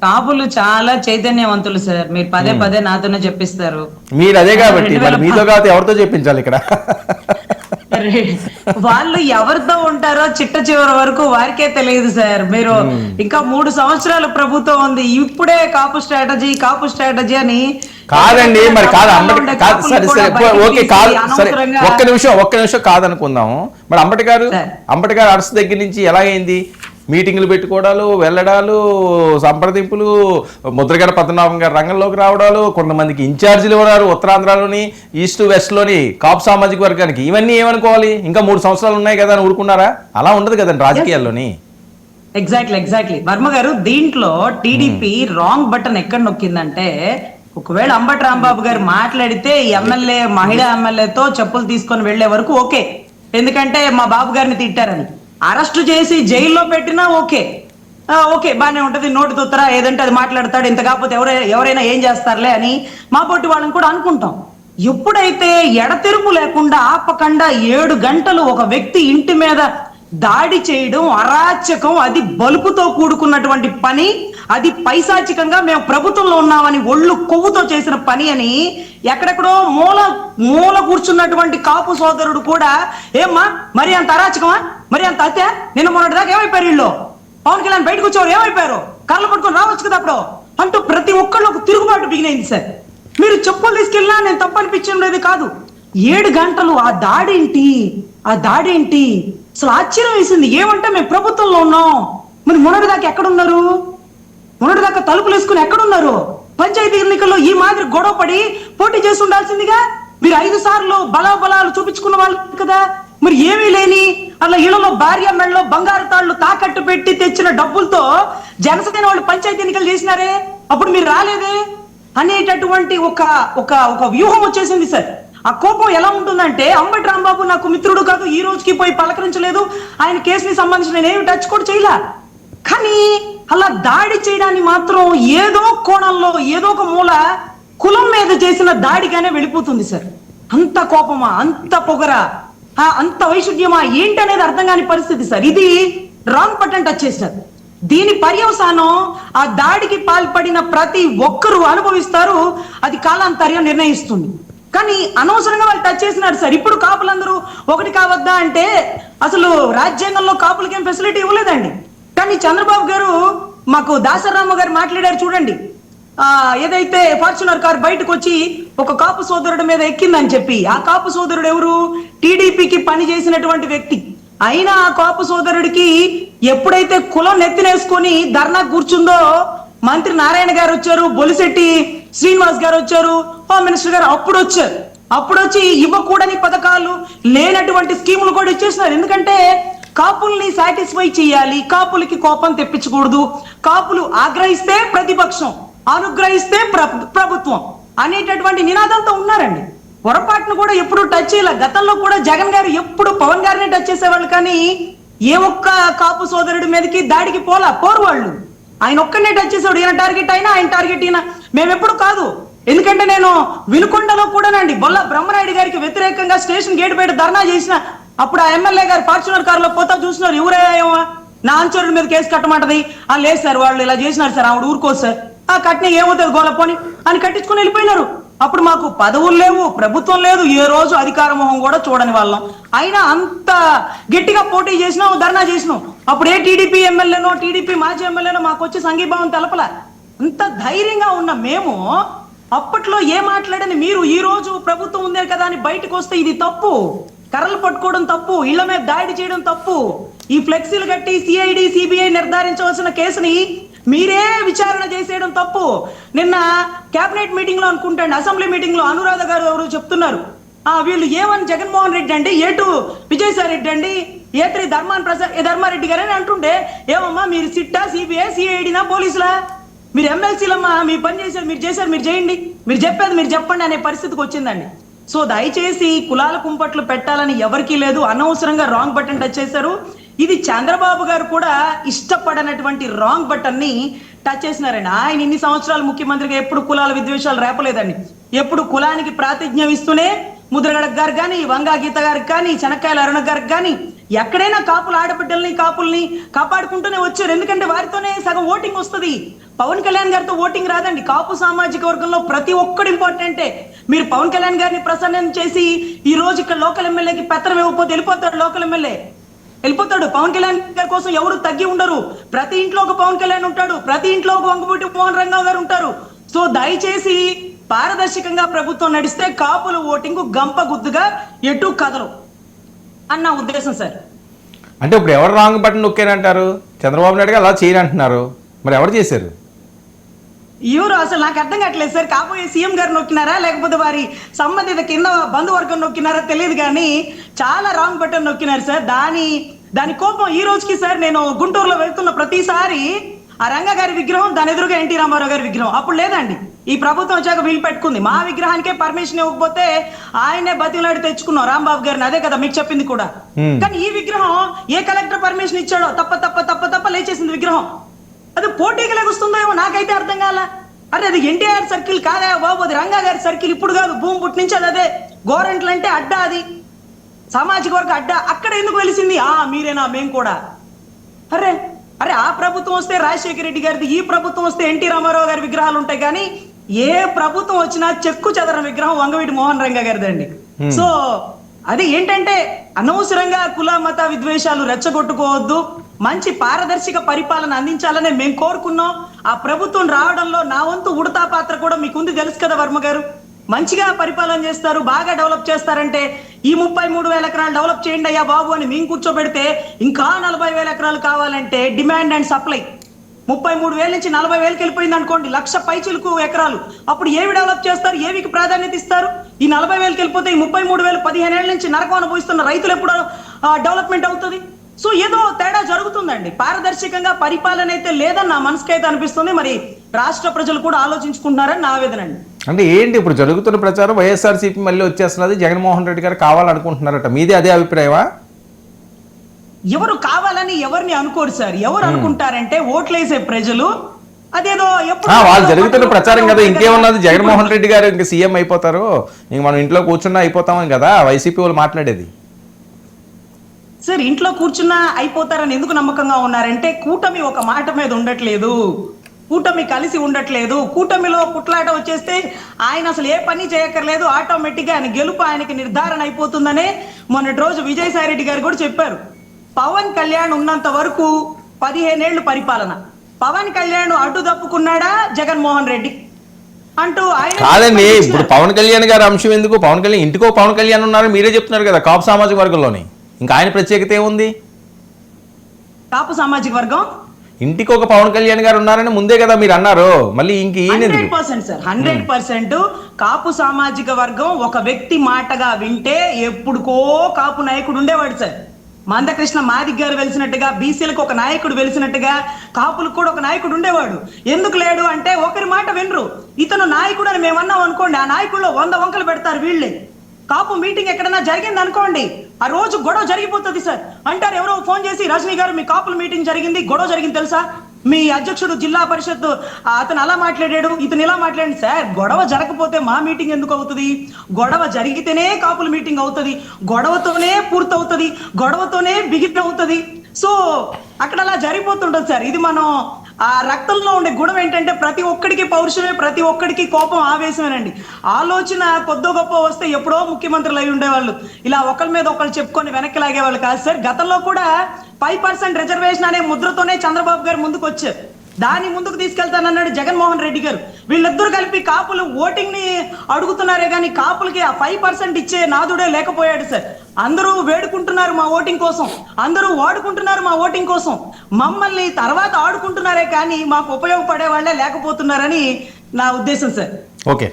కాపులు చాలా చైతన్యవంతులు సార్. మీరు పదే పదే నాతోనే చెప్పిస్తారు. మీరు అదే కాబట్టి మరి మీతో కాబట్టి ఎవరితో చెప్పించాలి ఇక్కడ? వాళ్ళు ఎవరితో ఉంటారో చిట్ట చివరి వరకు వారికే తెలియదు సార్. మీరు ఇంకా 3 సంవత్సరాలు ప్రభుత్వం ఉంది, ఇప్పుడే కాపు స్ట్రాటజీ అని కాదండి. మరి కాదు సరే సరే ఓకే కాదు సరే ఒక్క నిమిషం కాదనుకుందాము. మరి అంబటి గారు అరెస్ట్ దగ్గర నుంచి ఎలాగైంది? మీటింగ్లు పెట్టుకోవడాలు, వెళ్ళడాలు, సంప్రదింపులు, ముద్రగడ పద్మనాభం గారు రంగంలోకి రావడాలు, కొంతమందికి ఇన్ఛార్జీలు ఉన్నారు ఉత్తరాంధ్రలోని, ఈస్ట్ వెస్ట్లోని కాపు సామాజిక వర్గానికి. ఇవన్నీ ఏమనుకోవాలి? ఇంకా 3 సంవత్సరాలు ఉన్నాయి కదా అని ఊరుకున్నారా? అలా ఉండదు కదండి రాజకీయాల్లోని. ఎగ్జాక్ట్లీ వర్మ గారు, దీంట్లో టీడీపీ రాంగ్ బటన్ ఎక్కడ నొక్కిందంటే, ఒకవేళ అంబటి రాంబాబు గారు మాట్లాడితే మహిళా ఎమ్మెల్యేతో చెప్పులు తీసుకొని వెళ్లే వరకు ఓకే, ఎందుకంటే మా బాబు గారిని తిట్టారని. అరెస్టు చేసి జైల్లో పెట్టినా ఓకే బానే ఉంటది, నోటి తుత్తరా ఏదంటే అది మాట్లాడతాడు, ఇంత కాకపోతే ఎవరైనా ఏం చేస్తారులే అని మా పొట్టి వాళ్ళని కూడా అనుకుంటాం. ఎప్పుడైతే ఎడతెరుపు లేకుండా ఆపకుండా 7 గంటలు ఒక వ్యక్తి ఇంటి మీద దాడి చేయడం అరాచకం, అది బలుపుతో కూడుకున్నటువంటి పని, అది పైశాచికంగా మేము ప్రభుత్వంలో ఉన్నామని ఒళ్ళు కొవ్వుతో చేసిన పని అని ఎక్కడెక్కడో మూల కూర్చున్నటువంటి కాపు సోదరుడు కూడా ఏమ్మా మరి అంత అరాచకమా, మరి అంత అత్తే, నిన్న మొన్నటి దాకా ఏమైపోయారు వీళ్ళు, పవన్ కళ్యాణ్ బయటకు వచ్చేవారు ఏమైపోయారు, కళ్ళు పట్టుకొని రావచ్చు కదా అప్పుడు అంటూ ప్రతి ఒక్కళ్ళు ఒక తిరుగుబాటు బిగినైంది సార్. మీరు చెప్పులు తీసుకెళ్ళినా నేను తప్పు అనిపించడం కాదు. 7 గంటలు ఆ దాడేంటి అసలు ఆశ్చర్యం వేసింది. ఏమంటే మేము ప్రభుత్వంలో ఉన్నాం, మరి మొన్నటిదాకా ఎక్కడున్నారు? మొన్నటిదాకా తలుపులు వేసుకుని ఎక్కడున్నారు? పంచాయతీ ఎన్నికల్లో ఈ మాదిరి గొడవ పడి పోటీ చేసి ఉండాల్సిందిగా. మీరు 5 సార్లు బలాబలాలు చూపించుకున్న వాళ్ళు కదా, మరి ఏమీ లేని అలా ఇళ్లలో భార్య మెడలో బంగారు తాళ్లు తాకట్టు పెట్టి తెచ్చిన డబ్బులతో జనసేన వాళ్ళు పంచాయతీ ఎన్నికలు చేసినారే, అప్పుడు మీరు రాలేదే అనేటటువంటి ఒక వ్యూహం వచ్చేసింది సార్. ఆ కోపం ఎలా ఉంటుందంటే, అంబటి రాంబాబు నాకు మిత్రుడు కాదు, ఈ రోజుకి పోయి పలకరించలేదు, ఆయన కేసుని సంబంధించి నేనేమి టచ్ కూడా చేయలే, కానీ అలా దాడి చేయడాన్ని మాత్రం ఏదో కోణంలో ఏదో ఒక మూల కులం మీద చేసిన దాడిగానే వెళ్ళిపోతుంది సార్. అంత కోపమా, అంత పొగరా, అంత వైశుద్ధ్యమా ఏంటనేది అర్థం కాని పరిస్థితి సార్. ఇది రాంగ్ బటన్ టచ్ చేసినారు. దీని పర్యవసానం ఆ దాడికి పాల్పడిన ప్రతి ఒక్కరూ అనుభవిస్తారు, అది కాలాంతర్యం నిర్ణయిస్తుంది. కానీ అనవసరంగా వాళ్ళు టచ్ చేసినారు సార్. ఇప్పుడు కాపులందరూ ఒకటి కావద్దా అంటే అసలు రాజ్యాంగంలో కాపులకి ఏం ఫెసిలిటీ ఇవ్వలేదండి. కానీ చంద్రబాబు గారు మాకు దాసరామ గారు మాట్లాడారు చూడండి, ఏదైతే ఫార్చునర్ కార్ బయటకు వచ్చి ఒక కాపు సోదరుడి మీద ఎక్కిందని చెప్పి, ఆ కాపు సోదరుడు ఎవరు? టీడీపీకి పని చేసినటువంటి వ్యక్తి. అయినా ఆ కాపు సోదరుడికి ఎప్పుడైతే కులం నెత్తినేసుకొని ధర్నా కూర్చుందో, మంత్రి నారాయణ గారు వచ్చారు, బొలిశెట్టి శ్రీనివాస్ గారు వచ్చారు, హోమ్ మినిస్టర్ గారు అప్పుడు వచ్చి ఇవ్వకూడని పథకాలు, లేనటువంటి స్కీములు కూడా ఇచ్చేసినారు. ఎందుకంటే కాపుల్ని సాటిస్ఫై చేయాలి, కాపులకి కోపం తెప్పించకూడదు, కాపులు ఆగ్రహిస్తే ప్రతిపక్షం, అనుగ్రహిస్తే ప్రభుత్వం అనేటటువంటి నినాదంతో ఉన్నారండి. పొరపాటును కూడా ఎప్పుడు టచ్ చేయాలి. గతంలో కూడా జగన్ గారు ఎప్పుడు పవన్ గారిని టచ్ చేసేవాళ్ళు, కానీ ఏ ఒక్క కాపు సోదరుడి మీదకి దాడికి పోరు వాళ్ళు. ఆయన ఒక్కనే టచ్ చేసాడు, ఈయన టార్గెట్ అయినా ఆయన టార్గెట్ ఈయన, మేమెప్పుడు కాదు. ఎందుకంటే నేను వినుకొండలో కూడానండి బొల్ల బ్రహ్మనాయుడు గారికి వ్యతిరేకంగా స్టేషన్ గేట్ బయట ధర్నా చేసిన, అప్పుడు ఆ ఎమ్మెల్యే గారు ఫార్చునర్ కార్ లో పోతా చూసినారు, ఎవరేమో నా అనుచరుడి మీద కేసు కట్టమంటది, లేదు సార్ వాళ్ళు ఇలా చేసినారు సార్, ఆవిడ ఊరుకోదు సార్, ఆ కట్టిన ఏమవుతుంది గోలపోని అని కట్టించుకుని వెళ్ళిపోయినారు. అప్పుడు మాకు పదవులు లేవు, ప్రభుత్వం లేదు, ఏ రోజు అధికార మొహం కూడా చూడని వాళ్ళం. అయినా అంత గట్టిగా పోటీ చేసినాం, ధర్నా చేసినాం. అప్పుడు ఏ టీడీపీ ఎమ్మెల్యేనో టీడీపీ మాజీ ఎమ్మెల్యేనో మాకు వచ్చి సంఘీభావం తెలపల. అంత ధైర్యంగా ఉన్న మేము అప్పట్లో ఏ మాట్లాడని మీరు ఈ రోజు ప్రభుత్వం ఉందే కదా అని బయటకు వస్తే ఇది తప్పు. కర్రలు పట్టుకోవడం తప్పు, ఇళ్ల మీద దాడి చేయడం తప్పు. ఈ ఫ్లెక్సీలు కట్టి సిఐడి సిబిఐ నిర్ధారించవలసిన కేసుని మీరే విచారణ చేసేయడం తప్పు. నిన్న కేబినెట్ మీటింగ్ లో అనుకుంటాండి, అసెంబ్లీ మీటింగ్ లో అనురాధ గారు ఎవరు చెప్తున్నారు, వీళ్ళు ఏ1 జగన్మోహన్ రెడ్డి అండి, ఏ2 విజయసాయి రెడ్డి అండి, ఏ3 ధర్మారెడ్డి గారు అని అంటుండే, ఏమమ్మా మీరు సిట్టా, సిబిఐ, సిఐడినా, పోలీసులా, మీరు ఎమ్మెల్సీలమ్మా, మీ పని చేశారు, మీరు చేయండి, మీరు చెప్పేది మీరు చెప్పండి అనే పరిస్థితికి వచ్చిందండి. సో దయచేసి కులాల కుంపట్లు పెట్టాలని ఎవరికీ లేదు, అనవసరంగా రాంగ్ బటన్ టచ్ చేశారు. ఇది చంద్రబాబు గారు కూడా ఇష్టపడనటువంటి రాంగ్ బటన్ ని టచ్ చేసినారండి. ఆయన ఇన్ని సంవత్సరాలు ముఖ్యమంత్రిగా ఎప్పుడు కులాల విద్వేషాలు రేపలేదండి. ఎప్పుడు కులానికి ప్రాతిజ్ఞం ఇస్తూనే ముద్రగడ గారికి కానీ, వంగా గీత గారికి కానీ, చెనక్కాయల అరుణ గారికి కానీ ఎక్కడైనా కాపులు ఆడబిడ్డల్ని కాపుల్ని కాపాడుకుంటూనే వచ్చారు. ఎందుకంటే వారితోనే సగం ఓటింగ్ వస్తుంది. పవన్ కళ్యాణ్ గారితో ఓటింగ్ రాదండి. కాపు సామాజిక వర్గంలో ప్రతి ఒక్కడు ఇంపార్టెంటే. మీరు పవన్ కళ్యాణ్ గారిని ప్రసన్నం చేసి ఈ రోజు ఇక్కడ లోకల్ ఎమ్మెల్యేకి పెత్తనం ఇవ్వకపోతే వెళ్ళిపోతాడు. లోకల్ ఎమ్మెల్యే వెళ్ళిపోతాడు. పవన్ కళ్యాణ్ గారి కోసం ఎవరు తగ్గి ఉండరు. ప్రతి ఇంట్లో ఒక పవన్ కళ్యాణ్ ఉంటాడు, ప్రతి ఇంట్లో ఒక వంగపూటి మోహన్ రంగారావు గారు ఉంటారు. సో దయచేసి పారదర్శకంగా ప్రభుత్వం నడిస్తే కాపుల ఓటింగ్ గంప గుద్దుగా ఎటు కదలు అన్న ఉద్దేశం సార్. అంటే ఇప్పుడు ఎవరు రాంగ్ బటన్ నొక్కారంటారు? చంద్రబాబు నాయుడు గారు అలా చేయరంటున్నారు, మరి ఎవరు చేశారు? ఎవరు అసలు నాకు అర్థం కావట్లేదు సార్. కాబోయే సీఎం గారు నొక్కినారా లేకపోతే వారి సంబంధిత కింద బంధువర్గం నొక్కినారా తెలియదు, కానీ చాలా రాంగ్ బటన్ నొక్కినారు సార్. దాని కోపం ఈ రోజుకి సార్, నేను గుంటూరులో వెళ్తున్న ప్రతిసారి ఆ రంగా గారి విగ్రహం, దాని ఎదురుగా ఎన్టీ రామారావు గారి విగ్రహం. అప్పుడు లేదండి, ఈ ప్రభుత్వం వచ్చాక వీలు పెట్టుకుంది. మా విగ్రహానికే పర్మిషన్ ఇవ్వకపోతే ఆయనే బతిలాడి తెచ్చుకున్నాం రాంబాబు గారిని. అదే కదా మీకు చెప్పింది కూడా. కానీ ఈ విగ్రహం ఏ కలెక్టర్ పర్మిషన్ ఇచ్చాడో తప్ప లేచేసింది విగ్రహం. అది పోటీకి లెగుస్తుందో ఏమో నాకైతే అర్థం కాల. అరే అది ఎన్టీఆర్ సర్కిల్ కాదా బాబు, అది రంగా గారి సర్కిల్. ఇప్పుడు కాదు, భూమి పుట్టి నుంచి అది అదే. గోరంట్లు అంటే అడ్డా, అది సామాజిక వర్గ అడ్డా. అక్కడ ఎందుకు వెలిసింది? మీరేనా మేము కూడా. అరే ఆ ప్రభుత్వం వస్తే రాజశేఖర రెడ్డి గారిది, ఈ ప్రభుత్వం వస్తే ఎన్టీ రామారావు గారి విగ్రహాలు ఉంటాయి, కానీ ఏ ప్రభుత్వం వచ్చినా చెక్కు చెదరని విగ్రహం వంగవీటి మోహన్ రంగా గారిదండి. సో అది ఏంటంటే అనవసరంగా కుల మత విద్వేషాలు రెచ్చగొట్టుకోవద్దు. మంచి పారదర్శక పరిపాలన అందించాలనే మేము కోరుకున్నాం. ఆ ప్రభుత్వం రావడంలో నా వంతు ఉడతా పాత్ర కూడా మీకుంది, తెలుసు కదా వర్మ గారు. మంచిగా పరిపాలన చేస్తారు, బాగా డెవలప్ చేస్తారంటే ఈ 33,000 ఎకరాలు డెవలప్ చేయండి అయ్యా బాబు అని మేము కూర్చోబెడితే, ఇంకా 40,000 ఎకరాలు కావాలంటే డిమాండ్ అండ్ సప్లై 33,000 నుంచి 40,000కి వెళ్ళిపోయింది అనుకోండి, 1,00,000 పైచిలకు ఎకరాలు. అప్పుడు ఏవి డెవలప్ చేస్తారు, ఏవికి ప్రాధాన్యత ఇస్తారు? ఈ 40,000కి వెళ్ళిపోతే ఈ 33,000 15 ఏళ్ల నుంచి నరకం అనుభవిస్తున్న రైతులు ఎప్పుడు డెవలప్మెంట్ అవుతుంది? సో ఏదో తేడా జరుగుతుందండి. పారదర్శకంగా పరిపాలన అయితే లేదని నా మనసుకైతే అనిపిస్తుంది. మరి రాష్ట్ర ప్రజలు కూడా ఆలోచించుకుంటున్నారని నా ఆవేదన అండి. అంటే ఏంటి ఇప్పుడు జరుగుతున్న ప్రచారం? వైఎస్ఆర్సీపీ మళ్ళీ వచ్చేస్తున్నది, జగన్మోహన్ రెడ్డి గారు కావాలనుకుంటున్నారట. మీది అదే అభిప్రాయమా? ఎవరు కావాలని ఎవరిని అనుకోరు సార్. ఎవరు అనుకుంటారంటే ఓట్లేసే ప్రజలు. అదేదో వాళ్ళు జరుగుతున్న ప్రచారం కదా, ఇంకేమన్నది? జగన్మోహన్ రెడ్డి గారు ఇంక సీఎం అయిపోతారు, ఇంక మనం ఇంట్లో కూర్చున్నా అయిపోతామని కదా వైసీపీ వాళ్ళు మాట్లాడేది. సార్ ఇంట్లో కూర్చున్నా అయిపోతారని ఎందుకు నమ్మకంగా ఉన్నారంటే, కూటమి ఒక మాట మీద ఉండట్లేదు, కూటమి కలిసి ఉండట్లేదు. కూటమిలో కుట్లాట వచ్చేస్తే ఆయన అసలు ఏ పని చేయక్కర్లేదు, ఆటోమేటిక్ గా ఆయన గెలుపు ఆయనకి నిర్ధారణ అయిపోతుందనే మొన్నటి రోజు విజయసాయి రెడ్డి గారు కూడా చెప్పారు. పవన్ కళ్యాణ్ ఉన్నంత వరకు 15 ఏళ్లు పరిపాలన, పవన్ కళ్యాణ్ అడ్డు తప్పుకున్నాడా జగన్మోహన్ రెడ్డి అంటూ ఆయన కాదండి. ఇప్పుడు పవన్ కళ్యాణ్ గారి అంశం ఎందుకు? పవన్ కళ్యాణ్ ఇంటికో పవన్ కళ్యాణ్ ఉన్నారని మీరే చెప్తున్నారు కదా కాపు సామాజిక వర్గంలోని. ఇంకా ఆయన ప్రత్యేకత ఏముంది? కాపు సామాజిక వర్గం ఇంటికి ఒక పవన్ కళ్యాణ్ గారు ఉన్నారని ముందే కదా మీరు అన్నారు. మళ్ళీ ఇంక 100% సార్ 100% కాపు సామాజిక వర్గం ఒక వ్యక్తి మాటగా వింటే ఎప్పుడుకో కాపు నాయకుడు ఉండేవాడు సార్. మందకృష్ణ మాదిగ్ గారు వెలిసినట్టుగా, బీసీలకు ఒక నాయకుడు వెలిసినట్టుగా కాపులకు కూడా ఒక నాయకుడు ఉండేవాడు. ఎందుకు లేడు అంటే ఒకరి మాట వినరు. ఇతను నాయకుడు అని మేము అన్నాం అనుకోండి, ఆ నాయకుల్లో 100 వంకలు పెడతారు వీళ్ళే. కాపు మీటింగ్ ఎక్కడన్నా జరిగింది అనుకోండి, ఆ రోజు గొడవ జరిగిపోతుంది సార్. అంటారు ఎవరో ఫోన్ చేసి, రజనీ గారు మీ కాపుల మీటింగ్ జరిగింది, గొడవ జరిగింది తెలుసా, మీ అధ్యక్షుడు జిల్లా పరిషత్ అతను అలా మాట్లాడాడు, ఇతను ఇలా మాట్లాడండి. సార్ గొడవ జరగకపోతే మా మీటింగ్ ఎందుకు అవుతుంది? గొడవ జరిగితేనే కాపుల మీటింగ్ అవుతుంది, గొడవతోనే పూర్తవుతుంది, గొడవతోనే బిగిన్ అవుతుంది. సో అక్కడ అలా జరిగిపోతుంటది సార్. ఇది మనం ఆ రక్తంలో ఉండే గుణం ఏంటంటే ప్రతి ఒక్కడికి పౌరుషమే, ప్రతి ఒక్కడికి కోపం, ఆవేశమేనండి. ఆలోచన కొద్దో గొప్ప వస్తే ఎప్పుడో ముఖ్యమంత్రులు అయి ఉండేవాళ్ళు. ఇలా ఒకరి మీద ఒకరు చెప్పుకొని వెనక్కి లాగేవాళ్ళు కాదు సార్. గతంలో కూడా 5% రిజర్వేషన్ అనే ముద్రతోనే చంద్రబాబు గారు ముందుకు వచ్చారు. దాన్ని ముందుకు తీసుకెళ్తానన్నాడు జగన్మోహన్ రెడ్డి గారు. వీళ్ళిద్దరు కలిపి కాపులు ఓటింగ్ ని అడుగుతున్నారే కానీ కాపులకి ఆ 5% ఇచ్చే నాదుడే లేకపోయాడు సార్. అందరూ వేడుకుంటున్నారు మా ఓటింగ్ కోసం, అందరూ వాడుకుంటున్నారు మా ఓటింగ్ కోసం, మమ్మల్ని తర్వాత ఆడుకుంటున్నారే కానీ మాకు ఉపయోగపడే వాళ్ళే లేకపోతున్నారని నా ఉద్దేశం సార్. ఓకే.